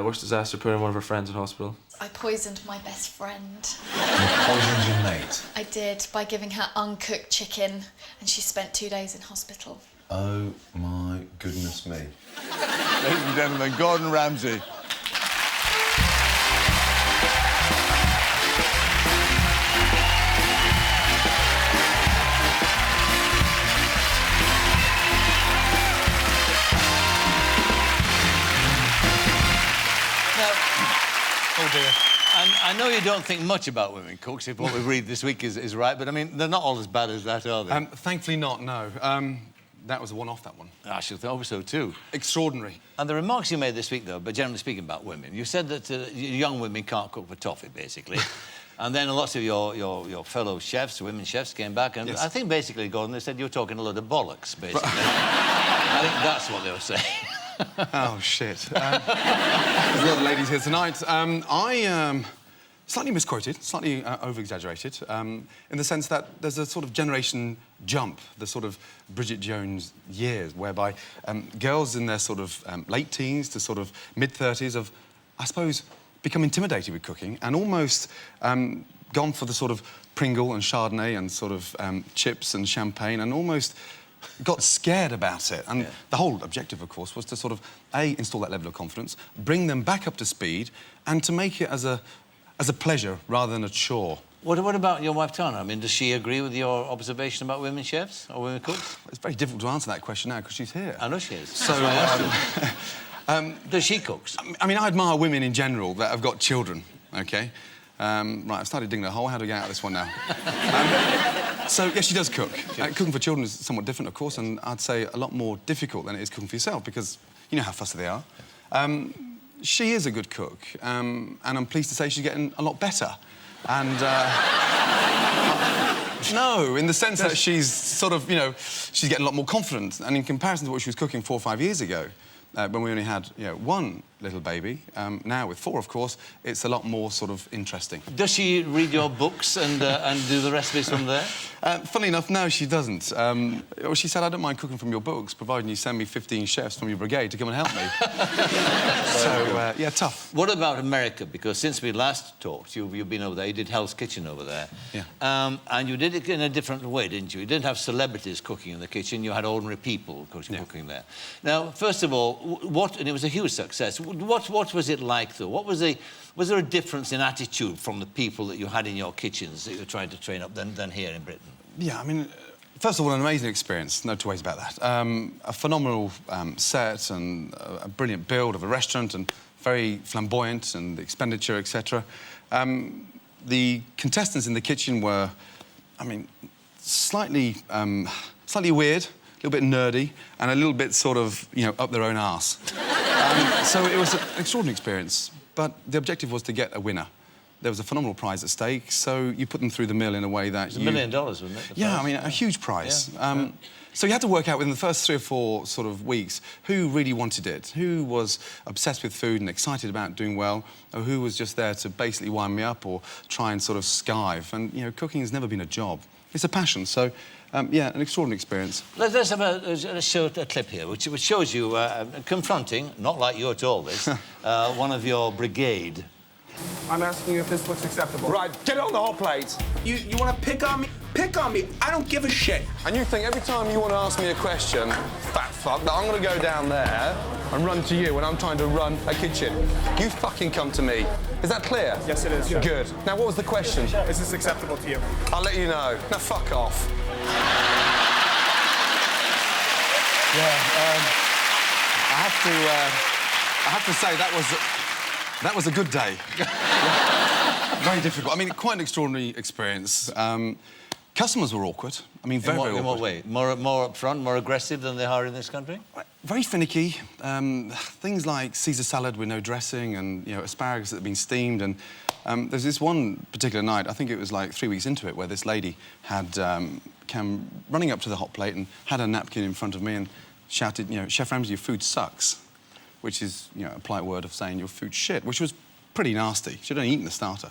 worst disaster, putting one of her friends in hospital. I poisoned my best friend. You poisoned your mate? I did, by giving her uncooked chicken, and she spent 2 days in hospital. Oh, my goodness me. Ladies and gentlemen, Gordon Ramsay. Oh dear. And I know you don't think much about women cooks, if what we read this week is right, but I mean, they're not all as bad as that, are they? Thankfully not, no. That was a one-off, that one. I should hope so too. Extraordinary. And the remarks you made this week, though, but generally speaking about women, you said that young women can't cook for toffee, basically. And then lots of your fellow chefs, women chefs, came back, and yes. I think basically, Gordon, they said you were talking a load of bollocks, basically. I think that's what they were saying. Oh, shit. There's a lot of ladies here tonight. I slightly misquoted, slightly over-exaggerated, in the sense that there's a sort of generation jump, the sort of Bridget Jones years, whereby girls in their sort of late teens to sort of mid-30s have, I suppose, become intimidated with cooking and almost gone for the sort of Pringle and Chardonnay and sort of chips and champagne and almost got scared about it. And the whole objective, of course, was to sort of, A, install that level of confidence, bring them back up to speed, and to make it as a pleasure rather than a chore. What about your wife, Tana? I mean, does she agree with your observation about women chefs or women cooks? It's very difficult to answer that question now, because she's here. I know she is. So, does she cooks? I mean, I admire women in general that have got children, OK? Right, I've started digging a hole. How do I get out of this one now? So, yes, she does cook. Cooking for children is somewhat different, of course, and I'd say a lot more difficult than it is cooking for yourself, because you know how fussy they are. She is a good cook, and I'm pleased to say she's getting a lot better. And, no, in the sense that she's sort of, you know, she's getting a lot more confident. And in comparison to what she was cooking 4 or 5 years ago, when we only had, you know, 1 little baby, now with 4, of course, it's a lot more sort of interesting. Does she read your books and do the recipes from there? Funnily enough, no, she doesn't. Well, she said, I don't mind cooking from your books, providing you send me 15 chefs from your brigade to come and help me. So, yeah, tough. What about America? Because since we last talked, you've been over there, you did Hell's Kitchen over there. Yeah. And you did it in a different way, didn't you? You didn't have celebrities cooking in the kitchen, you had ordinary people cooking there. Now, first of all, and it was a huge success, what was it like, though? Was there a difference in attitude from the people that you had in your kitchens that you were trying to train up than here in Britain? Yeah, I mean, first of all, an amazing experience, no two ways about that. A phenomenal set and a brilliant build of a restaurant and very flamboyant and the expenditure, etc. The contestants in the kitchen were, I mean, slightly weird, a little bit nerdy, and a little bit sort of, you know, up their own arse. So it was an extraordinary experience, but the objective was to get a winner. There was a phenomenal prize at stake, so you put them through the mill in a way that $1 million, wasn't it? Yeah, I mean, a huge prize. Yeah. So you had to work out within the first 3 or 4 sort of weeks who really wanted it, who was obsessed with food and excited about doing well, or who was just there to basically wind me up or try and sort of skive. And, you know, cooking has never been a job. It's a passion, so, yeah, an extraordinary experience. Let's have let's show a clip here, which shows you confronting, not like you at all, this, one of your brigade. I'm asking you if this looks acceptable. Right, get it on the hot plate. You want to pick on me? Pick on me. I don't give a shit. And you think every time you want to ask me a question, fat fuck, that I'm going to go down there and run to you when I'm trying to run a kitchen. You fucking come to me. Is that clear? Yes, it is. Good. Now, what was the question? Is this acceptable to you? I'll let you know. Now, fuck off. Yeah, I have to say that was a good day. Very difficult. I mean, quite an extraordinary experience. Customers were awkward. I mean, very awkward. In what way? More upfront, more aggressive than they are in this country? Very finicky. Things like Caesar salad with no dressing and, you know, asparagus that had been steamed. And there's this one particular night, I think it was like 3 weeks into it, where this lady had come running up to the hot plate and had a napkin in front of me and shouted, you know, Chef Ramsay, your food sucks, which is, you know, a polite word of saying your food's shit, which was pretty nasty. She'd only eaten the starter.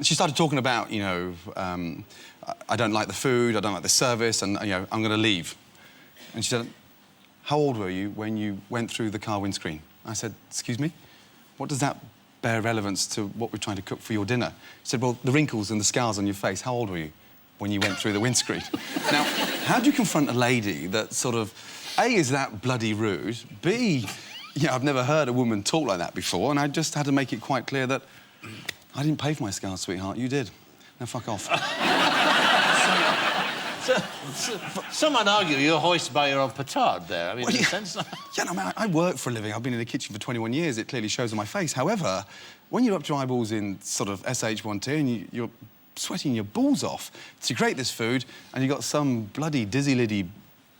She started talking about, you know, I don't like the food, I don't like the service, and, you know, I'm going to leave. And she said, how old were you when you went through the car windscreen? I said, excuse me? what does that bear relevance to what we're trying to cook for your dinner? He said, well, the wrinkles and the scars on your face, how old were you when you went through the windscreen? Now, how do you confront a lady that sort of, A, is that bloody rude, B, I've never heard a woman talk like that before, and I just had to make it quite clear that I didn't pay for my scars, sweetheart, you did. Now, fuck off. Some might argue you're hoisted by your own petard there. I mean, Well, in a sense... Yeah, no, I work for a living. I've been in the kitchen for 21 years. It clearly shows on my face. However, when you're up to eyeballs in sort of SH1T and you're sweating your balls off to create this food, and you've got some bloody dizzy-liddy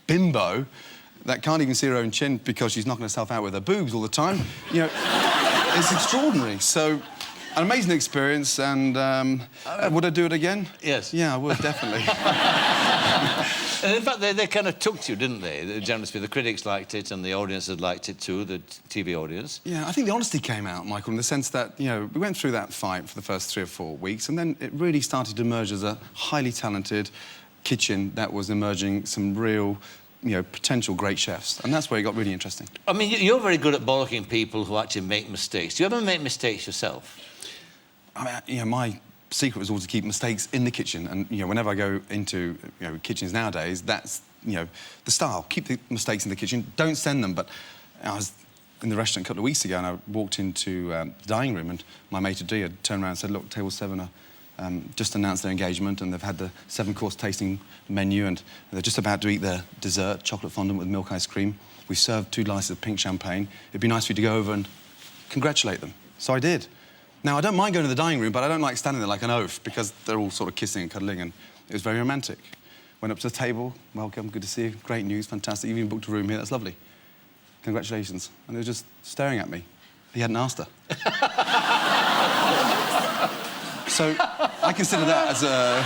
bimbo that can't even see her own chin because she's knocking herself out with her boobs all the time, it's extraordinary. So, an amazing experience, and would I do it again? Yes. Yeah, I would, definitely. And in fact, they kind of took to you, didn't they? Generally speaking, the critics liked it and the audience had liked it too, the TV audience. Yeah, I think the honesty came out, Michael, in the sense that, we went through that fight for the first 3 or 4 weeks, and then it really started to emerge as a highly talented kitchen that was emerging some real, potential great chefs. And that's where it got really interesting. I mean, you're very good at bollocking people who actually make mistakes. Do you ever make mistakes yourself? I mean, my secret was always to keep mistakes in the kitchen, and whenever I go into kitchens nowadays, that's the style. Keep the mistakes in the kitchen, don't send them. But I was in the restaurant a couple of weeks ago, and I walked into the dining room, and my mate Adi had turned around and said, look, table 7 just announced their engagement, and they've had the 7-course tasting menu, and they're just about to eat their dessert, chocolate fondant with milk ice cream. We served 2 glasses of pink champagne. It'd be nice for you to go over and congratulate them. So I did. Now, I don't mind going to the dining room, but I don't like standing there like an oaf, because they're all sort of kissing and cuddling, and it was very romantic. Went up to the table, welcome, good to see you, great news, fantastic, you've even booked a room here, that's lovely. Congratulations. And they were just staring at me. He hadn't asked her. So, I consider that as a...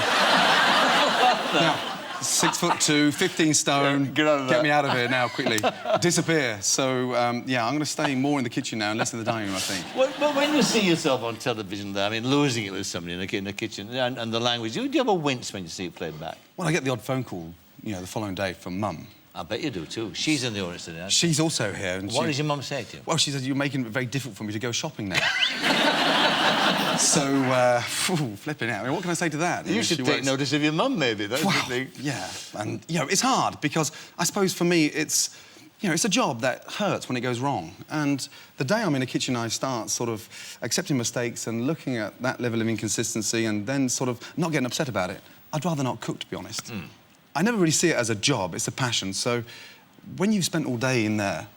Now, 6'2", 15 stone, get me out of here now, quickly. Disappear. So, yeah, I'm going to stay more in the kitchen now and less in the dining room, I think. Well, when you see yourself on television there, I mean, losing it with somebody in the kitchen and the language, do you ever wince when you see it played back? Well, I get the odd phone call, the following day from Mum. I bet you do, too. She's in the audience today. She's also here. And what does your mum say to you? Well, she said, you're making it very difficult for me to go shopping now. So, flipping out. I mean, what can I say to that? You should take notice of your mum, maybe. That's the thing. Yeah, and, it's hard because I suppose for me it's, it's a job that hurts when it goes wrong. And the day I'm in a kitchen, I start sort of accepting mistakes and looking at that level of inconsistency and then sort of not getting upset about it. I'd rather not cook, to be honest. I never really see it as a job, it's a passion. So when you've spent all day in there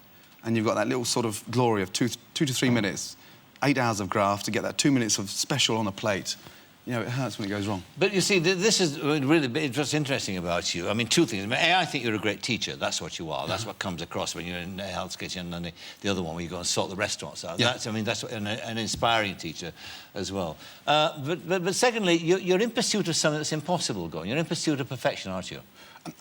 and you've got that little sort of glory of 2 to 3 minutes, 8 hours of graft to get that 2 minutes of special on a plate, it hurts when it goes wrong. But you see, this is really what's interesting about you. I mean, 2 things. I mean, I think you're a great teacher. That's what you are. That's what comes across when you're in Hell's Kitchen, and the other one where you go and sort the restaurants out. Yeah. That's an inspiring teacher as well. But secondly, you're in pursuit of something that's impossible, Gordon. You're in pursuit of perfection, aren't you?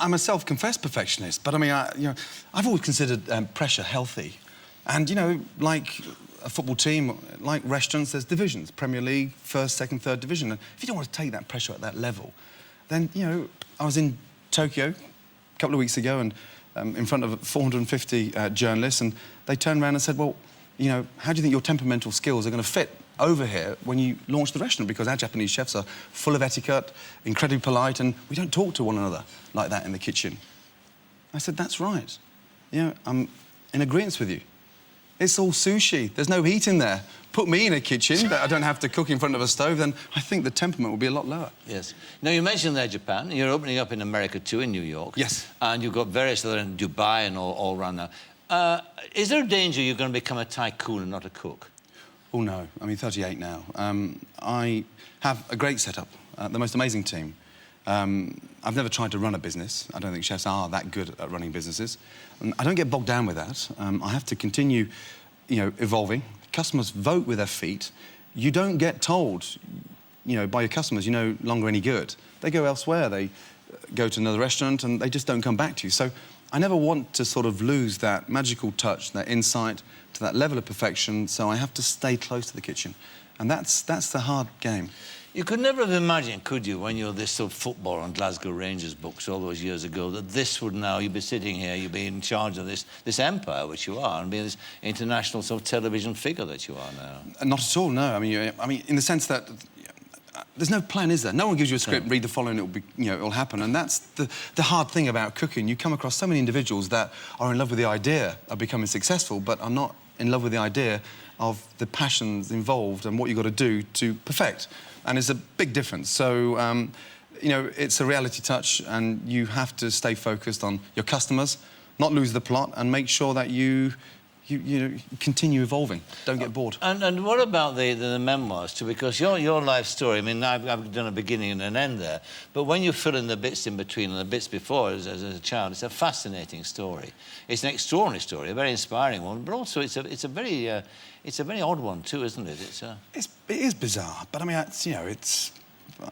I'm a self-confessed perfectionist, but I mean, I've always considered pressure healthy. And, like a football team, like restaurants, there's divisions. Premier League, first, second, third division. And if you don't want to take that pressure at that level, then, I was in Tokyo a couple of weeks ago and in front of 450 journalists, and they turned around and said, well, how do you think your temperamental skills are going to fit over here when you launch the restaurant? Because our Japanese chefs are full of etiquette, incredibly polite, and we don't talk to one another like that in the kitchen. I said, that's right. I'm in agreement with you. It's all sushi. There's no heat in there. Put me in a kitchen that I don't have to cook in front of a stove, then I think the temperament will be a lot lower. Yes. Now, you mentioned there Japan. You're opening up in America, too, in New York. Yes. And you've got various other in Dubai and all around now. Is there a danger you're going to become a tycoon and not a cook? Oh, no. I mean, 38 now. I have a great setup, the most amazing team. I've never tried to run a business. I don't think chefs are that good at running businesses. And I don't get bogged down with that. I have to continue, evolving. Customers vote with their feet. You don't get told, by your customers, you're no longer any good. They go elsewhere. They go to another restaurant and they just don't come back to you. So I never want to sort of lose that magical touch, that insight to that level of perfection. So I have to stay close to the kitchen. And that's the hard game. You could never have imagined, could you, when you were this sort of football on Glasgow Rangers books all those years ago, that this would now, you'd be sitting here, you'd be in charge of this empire, which you are, and be this international sort of television figure that you are now? Not at all, no. I mean, in the sense that there's no plan, is there? No one gives you a script, read the following, it'll be, it'll happen. And that's the hard thing about cooking. You come across so many individuals that are in love with the idea of becoming successful, but are not in love with the idea of the passions involved and what you've got to do to perfect. And it's a big difference. So, it's a reality touch, and you have to stay focused on your customers, not lose the plot, and make sure that you continue evolving. Don't get bored. And what about the memoirs too? Because your life story, I mean, I've done a beginning and an end there, but when you fill in the bits in between and the bits before as a child, it's a fascinating story. It's an extraordinary story, a very inspiring one, but also it's a very odd one too, isn't it? It is bizarre, but I mean,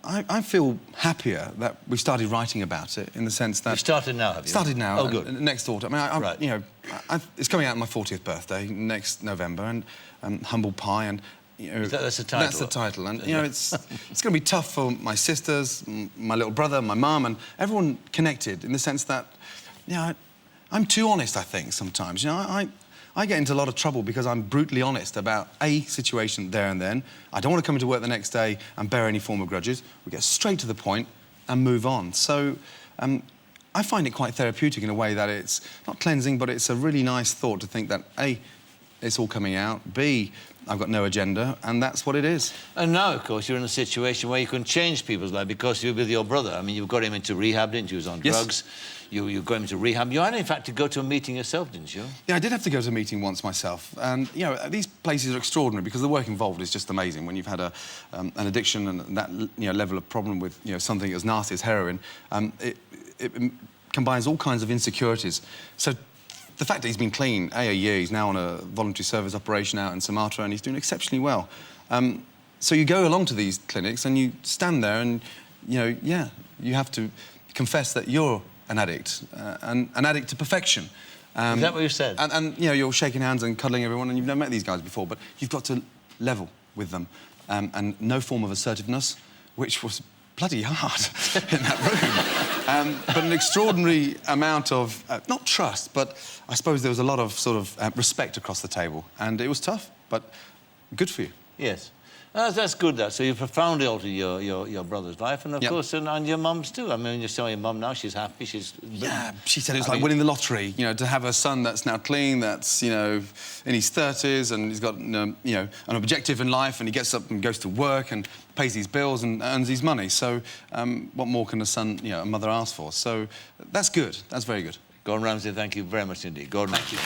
I feel happier that we started writing about it, in the sense that... You've started now, have you? Started now. Oh, good. Next autumn. I mean, Right. It's coming out on my 40th birthday next November, and Humble Pie, and that's the title. That's the title, and it's going to be tough for my sisters, my little brother, my mum, and everyone connected, in the sense that, I'm too honest, I think, sometimes. I get into a lot of trouble because I'm brutally honest about a situation there and then. I don't want to come into work the next day and bear any form of grudges. We get straight to the point and move on. So I find it quite therapeutic in a way that it's not cleansing, but it's a really nice thought to think that A, it's all coming out, B, I've got no agenda, and that's what it is. And now, of course, you're in a situation where you can change people's lives because you're with your brother. I mean, you've got him into rehab, didn't you? He was on drugs. You got him into rehab. You had, in fact, to go to a meeting yourself, didn't you? Yeah, I did have to go to a meeting once myself. And, these places are extraordinary because the work involved is just amazing. When you've had an addiction and that, level of problem with, something as nasty as heroin, it combines all kinds of insecurities. So the fact that he's been clean, a year, he's now on a voluntary service operation out in Sumatra, and he's doing exceptionally well. So you go along to these clinics and you stand there and, you have to confess that you're an addict, an addict to perfection. Is that what you said? And you're shaking hands and cuddling everyone, and you've never met these guys before, but you've got to level with them. And no form of assertiveness, which was bloody hard in that room. But an extraordinary amount of, not trust, but I suppose there was a lot of sort of respect across the table. And it was tough, but good for you. Yes. That's good, that. So you profoundly altered your brother's life, and of course, and your mum's too. I mean, you're showing your mum now, she's happy, she's... Yeah, she said it was like winning the lottery, to have a son that's now clean, that's, in his 30s, and he's got, an objective in life, and he gets up and goes to work and pays his bills and earns his money. So what more can a son, a mother ask for? So that's good. That's very good. Gordon Ramsay, thank you very much indeed. Gordon, thank you.